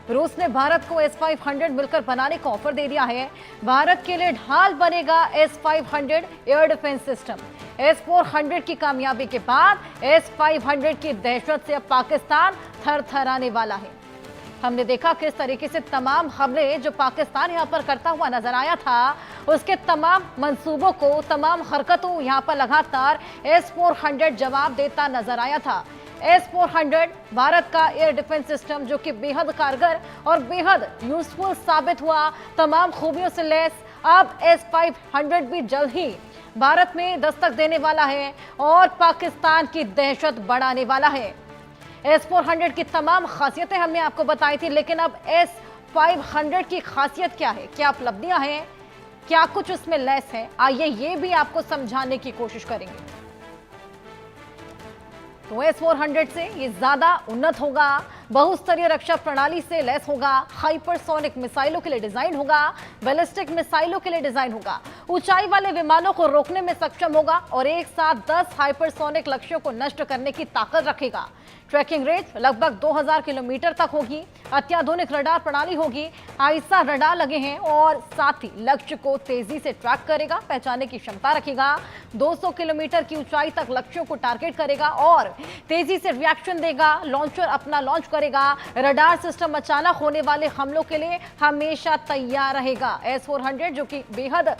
रूस ने भारत को S-500 मिलकर बनाने का ऑफर दे दिया है। भारत के लिए ढाल बनेगा S-500 air defence system. S-400 की कामयाबी के बाद S-500 की दहशत से अब पाकिस्तान थरथराने वाला है। हमने देखा किस तरीके से तमाम हमले जो पाकिस्तान यहां पर करता हुआ नजर आया था, उसके तमाम मंसूबों को, तमाम हरकतों यहां पर लगातार S-400 जवाब देता नजर आया था। S-400 भारत का एयर डिफेंस सिस्टम जो कि बेहद कारगर और बेहद यूजफुल साबित हुआ, तमाम खूबियों से लैस। अब S-500 भी जल्द ही भारत में दस्तक देने वाला है और पाकिस्तान की दहशत बढ़ाने वाला है। S-400 की तमाम खासियतें हमने आपको बताई थी, लेकिन अब S-500 की खासियत क्या है, क्या उपलब्धियां हैं, क्या कुछ उसमें लैस है, आइए ये भी आपको समझाने की कोशिश करेंगे। तो S-400 से ये ज्यादा उन्नत होगा, बहुस्तरीय रक्षा प्रणाली से लैस होगा, हाइपरसोनिक मिसाइलों के लिए डिजाइन होगा, बैलिस्टिक मिसाइलों के लिए डिजाइन होगा, ऊंचाई वाले विमानों को रोकने में सक्षम होगा और एक साथ 10 हाइपरसोनिक लक्ष्यों को नष्ट करने की ताकत रखेगा। ट्रैकिंग रेंज लगभग 2000 किलोमीटर तक होगी, अत्याधुनिक रडार प्रणाली होगी, आईसा रडार लगे हैं और साथ ही लक्ष्य को तेजी से ट्रैक करेगा, पहचानने की क्षमता रखेगा, 200 किलोमीटर की ऊंचाई तक लक्ष्यों को टारगेट करेगा और तेजी से रिएक्शन देगा, लॉन्चर अपना लॉन्च करेगा, रडार सिस्टम अचानक होने वाले हमलों के लिए हमेशा तैयार रहेगा। S-400 जो कि बेहद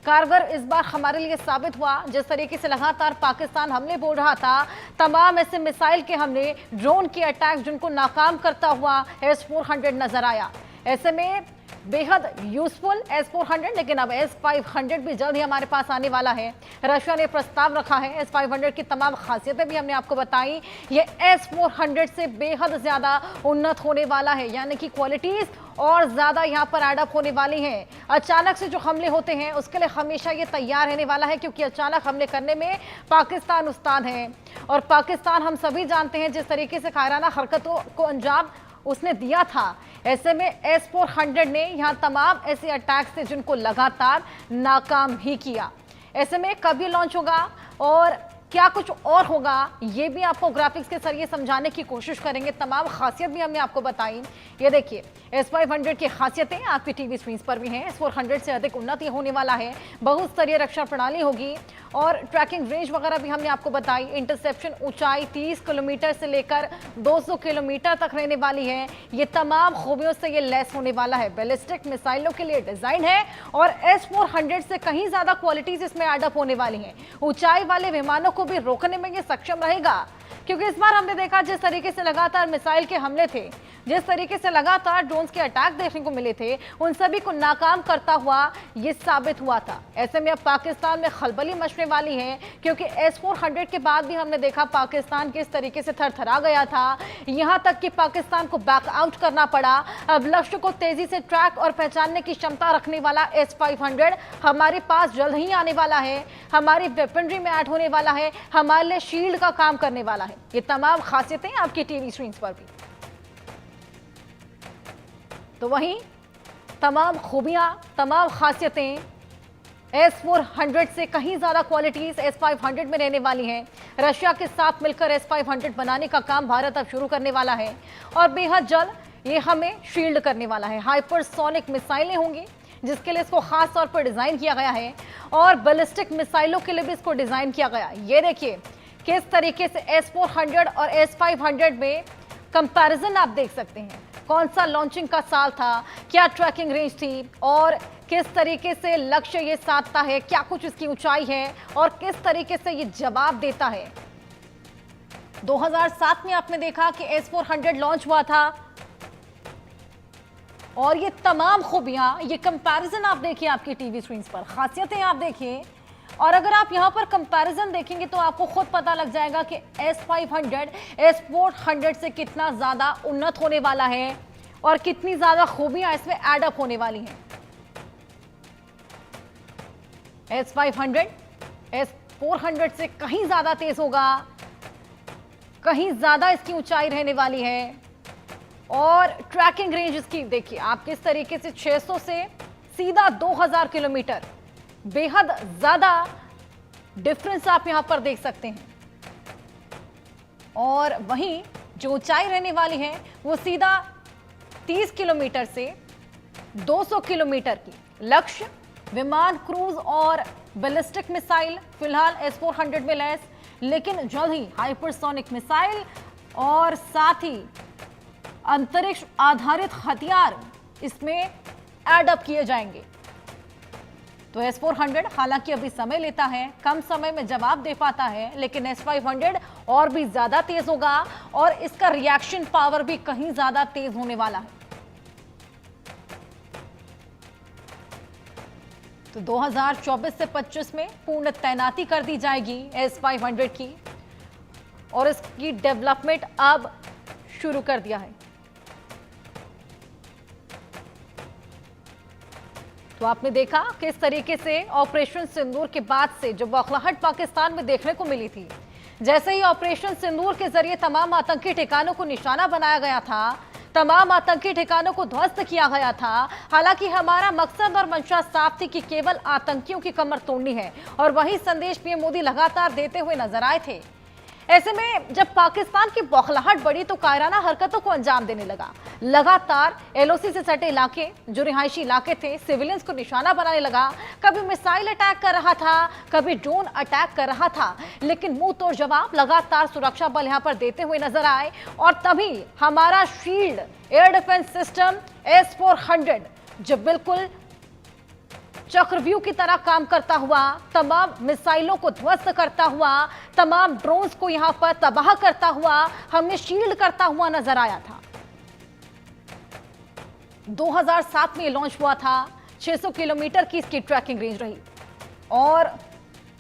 कारगर इस बार हमारे लिए साबित हुआ। जिस तरीके से लगातार पाकिस्तान हमले बोल रहा था, तमाम ऐसे मिसाइल के हमले, ड्रोन के अटैक जिनको नाकाम करता हुआ S-400 नजर आया। ऐसे में बेहद यूजफुल S-400, लेकिन अब S-500 भी जल्द ही हमारे पास आने वाला है। रशिया ने प्रस्ताव रखा है, S-500 की तमाम खासियतें भी हमने आपको बताई। ये S-400 से बेहद ज्यादा उन्नत होने वाला है, यानी कि क्वालिटीज और ज्यादा यहाँ पर एडअप होने वाली हैं। अचानक से जो हमले होते हैं उसके लिए हमेशा ये तैयार रहने वाला है, क्योंकि अचानक हमले करने में पाकिस्तान उस्ताद है और पाकिस्तान हम सभी जानते हैं जिस तरीके से कायराना हरकतों को अंजाम उसने दिया था। ऐसे में S-400 ने यहां तमाम ऐसे अटैक्स थे जिनको लगातार नाकाम ही किया। ऐसे में कभी लॉन्च होगा और क्या कुछ और होगा, ये भी आपको ग्राफिक्स के जरिए समझाने की कोशिश करेंगे। तमाम खासियत भी हमने आपको बताई। ये देखिए S-500 की खासियतें आपकी टीवी स्क्रीन पर भी हैं। S-400 से अधिक उन्नति होने वाला है, बहुस्तरीय रक्षा प्रणाली होगी और ट्रैकिंग रेंज वगैरह भी हमने आपको बताई। इंटरसेप्शन ऊंचाई 30 किलोमीटर से लेकर 200 किलोमीटर तक रहने वाली है। ये तमाम खूबियों से ये लैस होने वाला है। बैलिस्टिक मिसाइलों के लिए डिजाइन है और S-400 से कहीं ज्यादा क्वालिटीज इसमें एडअप होने वाली हैं। ऊंचाई वाले विमानों को भी रोकने में ये सक्षम रहेगा, क्योंकि इस बार हमने देखा जिस तरीके से लगातार मिसाइल के हमले थे, जिस तरीके से लगातार ड्रोन्स के अटैक देखने को मिले थे, उन सभी को नाकाम करता हुआ ये साबित हुआ था। ऐसे में अब पाकिस्तान में खलबली मचने वाली है, क्योंकि S-400 के बाद भी हमने देखा पाकिस्तान किस तरीके से थरथरा गया था, यहां तक कि पाकिस्तान को बैकआउट करना पड़ा। अब लक्ष्य को तेजी से ट्रैक और पहचानने की क्षमता रखने वाला S-500 हमारे पास जल्द ही आने वाला है, हमारी वेपनरी में ऐड होने वाला है, हमारे लिए शील्ड का काम करने वाला है। ये तमाम खासियतें आपकी टीवी स्क्रीन पर भी। तो वहीं तमाम खूबियां, तमाम खासियतें S-400 से कहीं ज्यादा क्वालिटीज S-500 में रहने वाली हैं। रशिया के साथ मिलकर S-500 बनाने का काम भारत अब शुरू करने वाला है और बेहद जल्द ये हमें शील्ड करने वाला है। हाइपरसोनिक मिसाइलें होंगी जिसके लिए इसको खास तौर पर डिजाइन किया गया है और बैलिस्टिक मिसाइलों के लिए भी इसको डिजाइन किया गया। ये देखिए किस तरीके से S-400 और S-500 में कंपैरिजन आप देख सकते हैं। कौन सा लॉन्चिंग का साल था, क्या ट्रैकिंग रेंज थी और किस तरीके से लक्ष्य ये साधता है, क्या कुछ इसकी ऊंचाई है और किस तरीके से ये जवाब देता है। 2007 में आपने देखा कि S-400 लॉन्च हुआ था और ये तमाम खूबियां, ये कंपैरिजन आप देखिए आपकी टीवी स्क्रीन पर, खासियतें आप देखिए और अगर आप यहां पर कंपैरिजन देखेंगे तो आपको खुद पता लग जाएगा कि S-500 S-400 से कितना ज्यादा उन्नत होने वाला है और कितनी ज्यादा खूबियां इसमें एडअप होने वाली हैं। S-500 S-400 से कहीं ज्यादा तेज होगा, कहीं ज्यादा इसकी ऊंचाई रहने वाली है और ट्रैकिंग रेंज इसकी देखिए आप किस तरीके से 600 से सीधा 2000 किलोमीटर, बेहद ज्यादा डिफरेंस आप यहां पर देख सकते हैं। और वहीं जो ऊंचाई रहने वाली है वो सीधा 30 किलोमीटर से 200 किलोमीटर की लक्ष्य विमान, क्रूज और बैलिस्टिक मिसाइल फिलहाल S-400 में लैस, लेकिन जल्द ही हाइपरसोनिक मिसाइल और साथ ही अंतरिक्ष आधारित हथियार इसमें ऐड अप किए जाएंगे। तो S-400 हालांकि अभी समय लेता है, कम समय में जवाब दे पाता है, लेकिन S-500 और भी ज्यादा तेज होगा और इसका रिएक्शन पावर भी कहीं ज्यादा तेज होने वाला है। तो 2024 से 25 में पूर्ण तैनाती कर दी जाएगी S-500 की और इसकी डेवलपमेंट अब शुरू कर दिया है। तो आपने देखा किस तरीके से ऑपरेशन सिंदूर के बाद से जो बौखलाहट पाकिस्तान में देखने को मिली थी, जैसे ही ऑपरेशन सिंदूर के जरिए तमाम आतंकी ठिकानों को निशाना बनाया गया था, तमाम आतंकी ठिकानों को ध्वस्त किया गया था। हालांकि हमारा मकसद और मंशा साफ थी कि केवल आतंकियों की कमर तोड़नी है और वही संदेश पीएम मोदी लगातार देते हुए नजर आए थे। ऐसे में जब पाकिस्तान की बौखलाहट बढ़ी तो कायराना हरकतों को अंजाम देने लगा। लगातार एलओसी से सटे इलाके, जो रिहायशी इलाके थे, सिविलियंस को निशाना बनाने लगा। कभी मिसाइल अटैक कर रहा था, कभी ड्रोन अटैक कर रहा था, लेकिन मुंह तोड़ जवाब लगातार सुरक्षा बल यहां पर देते हुए नजर आए। और तभी हमारा shield air defence system S-400 जो बिल्कुल चक्रव्यूह की तरह काम करता हुआ, तमाम मिसाइलों को ध्वस्त करता हुआ, तमाम ड्रोन्स को यहां पर तबाह करता हुआ, हमें शील्ड करता हुआ नजर आया था। 2007 में ये लॉन्च हुआ था। 600 किलोमीटर की इसकी ट्रैकिंग रेंज रही और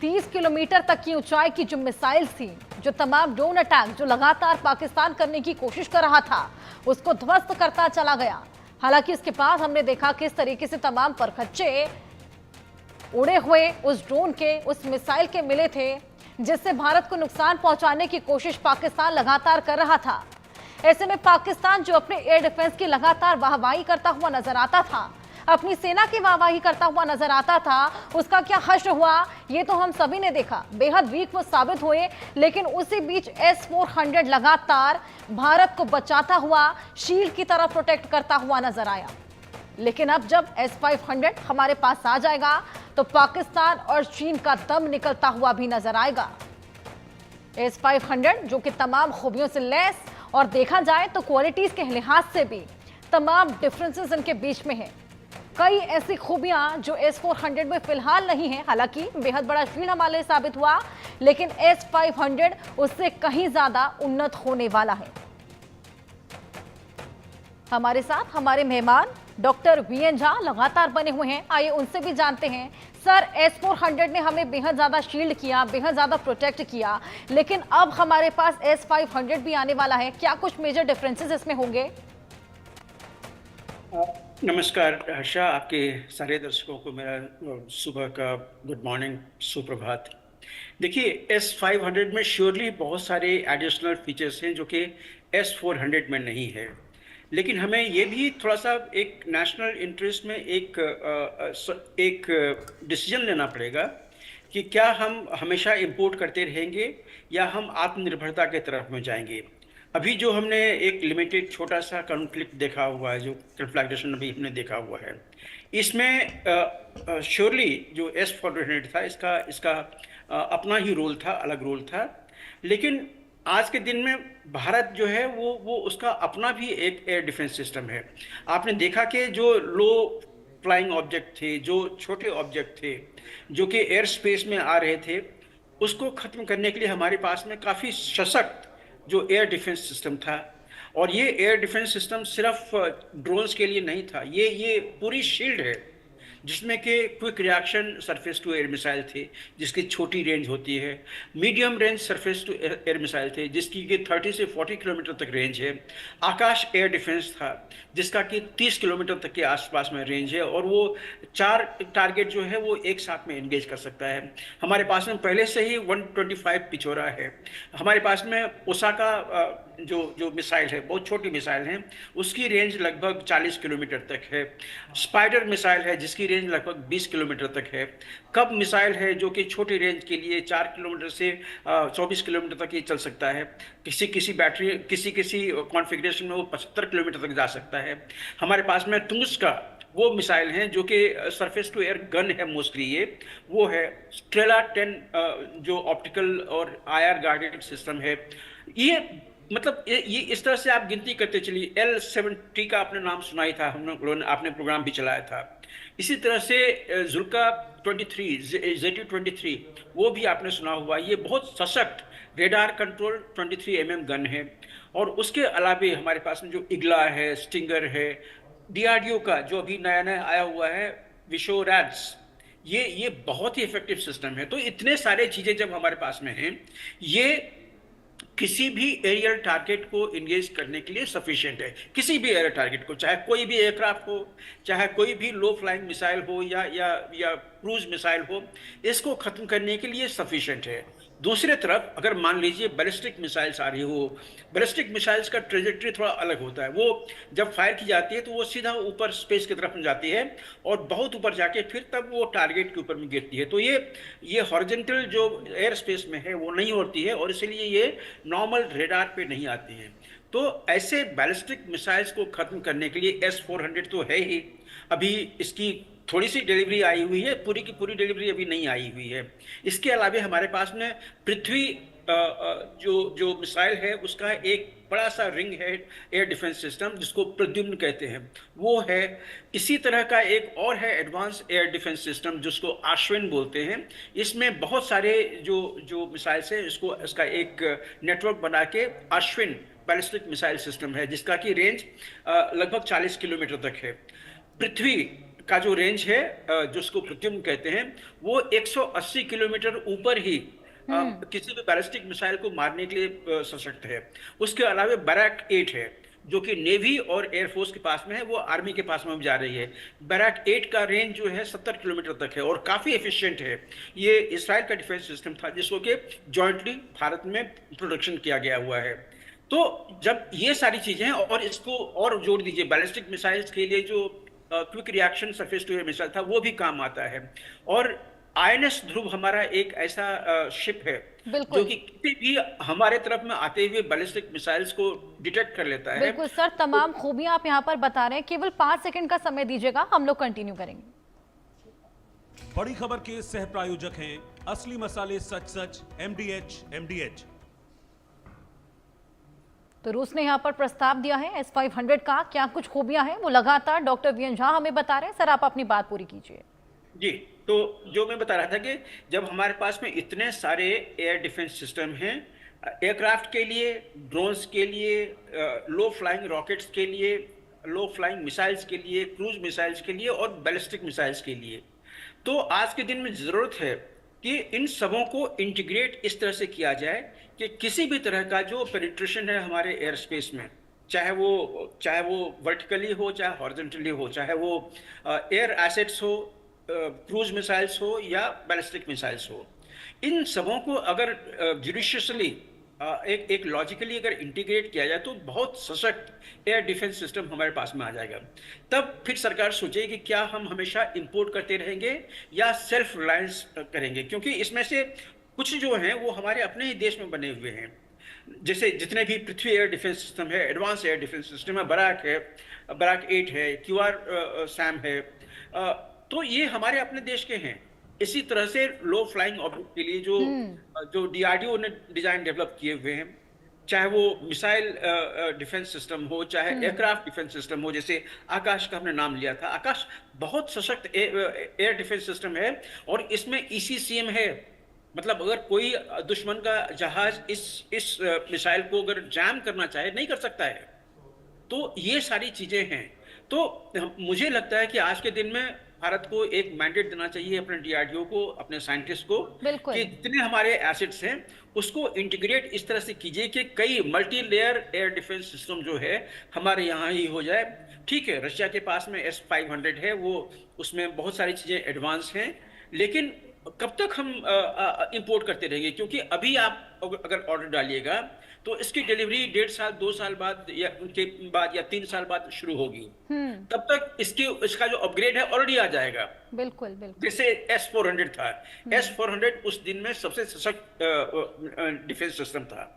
30 किलोमीटर तक की ऊंचाई की जो मिसाइल्स थी, जो तमाम ड्रोन अटैक जो लगातार पाकिस्तान करने की कोशिश कर रहा था, उसको ध्वस्त करता चला गया। हालांकि इसके बाद हमने देखा किस तरीके से तमाम परखच्चे उड़े हुए उस ड्रोन के, उस मिसाइल के मिले थे, जिससे भारत को नुकसान पहुंचाने की कोशिश पाकिस्तान लगातार कर रहा था। ऐसे में पाकिस्तान जो अपने एयर डिफेंस की लगातार वाहवाही करता हुआ नजर आता था, अपनी सेना की वाहवाही करता हुआ नजर आता था, उसका क्या हश्र हुआ ये तो हम सभी ने देखा। बेहद वीक वो साबित हुए, लेकिन उसी बीच S-400 लगातार भारत को बचाता हुआ, शील्ड की तरह प्रोटेक्ट करता हुआ नजर आया। लेकिन अब जब S-500 हमारे पास आ जाएगा तो पाकिस्तान और चीन का दम निकलता हुआ भी नजर आएगा। S-500 जो कि तमाम खूबियों से लैस और देखा जाए तो क्वालिटीज के लिहाज से भी तमाम डिफरेंसेस इनके बीच में है। कई ऐसी खूबियां जो S-400 में फिलहाल नहीं है। हालांकि बेहद बड़ा शील्ड हमारे लिए साबित हुआ, लेकिन S-500 उससे कहीं ज्यादा उन्नत होने वाला है। हमारे साथ हमारे मेहमान डॉक्टर VN झा लगातार बने हुए हैं। आइए उनसे भी जानते हैं। सर, S-400 ने हमें बेहद ज्यादा शील्ड किया, बेहद ज्यादा प्रोटेक्ट किया, लेकिन अब हमारे पास S-500 भी आने वाला है। क्या कुछ मेजर डिफरेंसेस इसमें होंगे? नमस्कार हर्षा, आपके सारे दर्शकों को मेरा सुबह का गुड मॉर्निंग, सुप्रभात। देखिए, S-500 में श्योरली बहुत सारे एडिशनल फीचर्स हैं जो कि S-400 में नहीं है, लेकिन हमें ये भी थोड़ा सा एक नेशनल इंटरेस्ट में एक डिसीजन लेना पड़ेगा कि क्या हम हमेशा इंपोर्ट करते रहेंगे या हम आत्मनिर्भरता के तरफ में जाएंगे। अभी जो हमने एक लिमिटेड छोटा सा कॉन्फ्लिक्ट देखा हुआ है, जो कन्फ्लैग्रेशन अभी हमने देखा हुआ है, इसमें श्योरली जो S-400 था, इसका अपना ही रोल था, अलग रोल था। लेकिन आज के दिन में भारत जो है वो उसका अपना भी एक एयर डिफेंस सिस्टम है। आपने देखा कि जो लो फ्लाइंग ऑब्जेक्ट थे, जो छोटे ऑब्जेक्ट थे जो कि एयर स्पेस में आ रहे थे, उसको ख़त्म करने के लिए हमारे पास में काफ़ी सशक्त जो एयर डिफेंस सिस्टम था। और ये एयर डिफेंस सिस्टम सिर्फ ड्रोन्स के लिए नहीं था, ये पूरी शील्ड है जिसमें कि quick reaction surface to air missile थे जिसकी छोटी रेंज होती है, medium range surface to air missile थे जिसकी कि 30 से 40 किलोमीटर तक रेंज है। आकाश एयर डिफेंस था जिसका कि 30 किलोमीटर तक के आसपास में रेंज है और वो 4 टारगेट जो है वो एक साथ में एंगेज कर सकता है। हमारे पास में पहले से ही 125 पिचोरा है। हमारे पास में ओसाका जो जो मिसाइल है, बहुत छोटी मिसाइल है, उसकी रेंज लगभग 40 किलोमीटर तक है। स्पाइडर मिसाइल है जिसकी रेंज लगभग 20 किलोमीटर तक है। कब मिसाइल है जो कि छोटी रेंज के लिए 4 किलोमीटर से 24 किलोमीटर तक ये चल सकता है। किसी किसी बैटरी किसी किसी कॉन्फ़िगरेशन में वो 75 किलोमीटर तक जा सकता है। हमारे पास में तुंग्स का वो मिसाइल हैं जो कि सरफेस टू एयर गन है मोस्टली। ये वो है स्ट्रेला 10 जो ऑप्टिकल और आईआर गाइडेड सिस्टम है। ये मतलब ये इस तरह से आप गिनती करते चलिए। L-70 का आपने नाम सुना ही था, हम लोगों ने आपने प्रोग्राम भी चलाया था। इसी तरह से जुल्का 23 ZU-23 वो भी आपने सुना हुआ। ये बहुत सशक्त रेडार कंट्रोल 23 mm गन है। और उसके अलावे हमारे पास में जो इग्ला है, स्टिंगर है, डीआरडीओ का जो अभी नया नया आया हुआ है विशोरैड्स, ये बहुत ही इफेक्टिव सिस्टम है। तो इतने सारे चीजें जब हमारे पास में हैं, ये किसी भी एरियल टारगेट को इंगेज करने के लिए सफिशिएंट है। किसी भी एरियल टारगेट को, चाहे कोई भी एयरक्राफ्ट हो, चाहे कोई भी लो फ्लाइंग मिसाइल हो या क्रूज मिसाइल हो, इसको खत्म करने के लिए सफिशिएंट है। दूसरी तरफ अगर मान लीजिए बैलिस्टिक मिसाइल्स आ रही हो, बैलिस्टिक मिसाइल्स का ट्रेजेक्टरी थोड़ा अलग होता है। वो जब फायर की जाती है तो वो सीधा ऊपर स्पेस की तरफ में जाती है और बहुत ऊपर जाके फिर तब वो टारगेट के ऊपर में गिरती है। तो ये हॉरिजॉन्टल जो एयर स्पेस में है वो नहीं होती है और इसलिए ये नॉर्मल रेडार पे नहीं आती है। तो ऐसे बैलिस्टिक मिसाइल्स को खत्म करने के लिए S-400 तो है ही। अभी इसकी थोड़ी सी डिलीवरी आई हुई है, पूरी की पूरी डिलीवरी अभी नहीं आई हुई है। इसके अलावा हमारे पास में पृथ्वी जो जो मिसाइल है उसका एक बड़ा सा रिंग है एयर डिफेंस सिस्टम जिसको प्रद्युम्न कहते हैं, वो है। इसी तरह का एक और है एडवांस एयर डिफेंस सिस्टम जिसको अश्विन बोलते हैं। इसमें बहुत सारे जो जो मिसाइल्स है इसका एक नेटवर्क बना के अश्विन बैलिस्टिक मिसाइल सिस्टम है जिसका की रेंज लगभग 40 किलोमीटर तक है। पृथ्वी का जो रेंज है जिसको प्रद्युम्न कहते हैं, वो 180 किलोमीटर ऊपर ही किसी भी बैलिस्टिक मिसाइल को मारने के लिए सशक्त है। उसके अलावा बैरक 8 है जो कि नेवी और एयरफोर्स के पास में है, वो आर्मी के पास में भी जा रही है। बैरक 8 का रेंज जो है 70 किलोमीटर तक है और काफी एफिशिएंट है। ये इसराइल का डिफेंस सिस्टम था जिसको कि जॉइंटली भारत में प्रोडक्शन किया गया हुआ है। तो जब ये सारी चीजें हैं और इसको और जोड़ दीजिए, बैलिस्टिक मिसाइल्स के लिए जो quick reaction surface to air missile था वो भी काम आता है। और आईएनएस ध्रुव हमारा एक ऐसा शिप है जो कि किसी भी हमारे तरफ में आते हुए बैलिस्टिक मिसाइल्स को डिटेक्ट कर लेता है। बिल्कुल सर, तमाम खूबियां आप यहाँ पर बता रहे हैं। केवल 5 सेकंड का समय दीजिएगा, हम लोग कंटिन्यू करेंगे। बड़ी खबर के सह प्रायोजक हैं असली मसाले सच सच MDH। तो रूस ने यहाँ पर प्रस्ताव दिया है S-500 का, क्या कुछ खूबियां हैं वो लगातार डॉक्टर वीएन झा हमें बता रहे हैं। सर आप अपनी बात पूरी कीजिए। जी, तो जो मैं बता रहा था कि जब हमारे पास में इतने सारे एयर डिफेंस सिस्टम हैं, एयरक्राफ्ट के लिए, ड्रोन्स के लिए, लो फ्लाइंग रॉकेट्स के लिए, लो फ्लाइंग मिसाइल्स के लिए, क्रूज मिसाइल्स के लिए और बैलिस्टिक मिसाइल्स के लिए, तो आज के दिन में जरूरत है कि इन सबों को इंटीग्रेट इस तरह से किया जाए कि किसी भी तरह का जो पेनिट्रेशन है हमारे एयर स्पेस में, चाहे वो वर्टिकली हो, चाहे हॉरिजॉन्टली हो, चाहे वो एयर एसेट्स हो, क्रूज मिसाइल्स हो या बैलिस्टिक मिसाइल्स हो, इन सबों को अगर जुडिशियसली एक लॉजिकली अगर इंटीग्रेट किया जाए तो बहुत सशक्त एयर डिफेंस सिस्टम हमारे पास में आ जाएगा। तब फिर सरकार सोचेगी कि क्या हम हमेशा इंपोर्ट करते रहेंगे या सेल्फ रिलायंस करेंगे, क्योंकि इसमें से कुछ जो हैं वो हमारे अपने ही देश में बने हुए हैं। जैसे जितने भी पृथ्वी एयर डिफेंस सिस्टम है, एडवांस एयर डिफेंस सिस्टम है, बैरक 8 है, QR-SAM है, तो ये हमारे अपने देश के हैं। इसी तरह से लो फ्लाइंग ऑब्जेक्ट के लिए जो डीआरडीओ ने डिजाइन डेवलप किए हुए हैं, चाहे वो मिसाइल डिफेंस सिस्टम हो, चाहे एयरक्राफ्ट डिफेंस सिस्टम हो, जैसे आकाश का हमने नाम लिया था। आकाश बहुत सशक्त एयर डिफेंस सिस्टम है और इसमें ECCM है। मतलब अगर कोई दुश्मन का जहाज इस मिसाइल को अगर जैम करना चाहे नहीं कर सकता है। तो ये सारी चीजें हैं। तो मुझे लगता है कि आज के दिन में भारत को एक मैंडेट देना चाहिए अपने डीआरडीओ को, अपने साइंटिस्ट को, कि जितने हमारे एसेट्स हैं उसको इंटीग्रेट इस तरह से कीजिए कि कई multi layer air defence system जो है हमारे यहाँ ही हो जाए। ठीक है, रशिया के पास में S-500 है, वो उसमें बहुत सारी चीजें एडवांस हैं, लेकिन कब तक हम इंपोर्ट करते रहेंगे? क्योंकि अभी आप अगर ऑर्डर डालिएगा तो इसकी डिलीवरी 1.5 साल 2 साल बाद या उनके बाद या 3 साल बाद शुरू होगी। तब तक इसका जो अपग्रेड है ऑलरेडी आ जाएगा। बिल्कुल बिल्कुल। जैसे S-400 था, S-400 उस दिन में सबसे सशक्त डिफेंस सिस्टम था।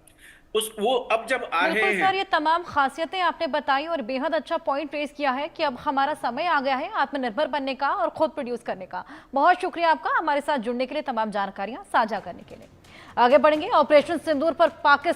वो अब जब आ रहे बिल्कुल हैं। सर, ये तमाम खासियतें आपने बताई और बेहद अच्छा पॉइंट रेज किया है कि अब हमारा समय आ गया है आत्मनिर्भर बनने का और खुद प्रोड्यूस करने का। बहुत शुक्रिया आपका हमारे साथ जुड़ने के लिए, तमाम जानकारियां साझा करने के लिए। आगे बढ़ेंगे। ऑपरेशन सिंदूर पर पाकिस्तान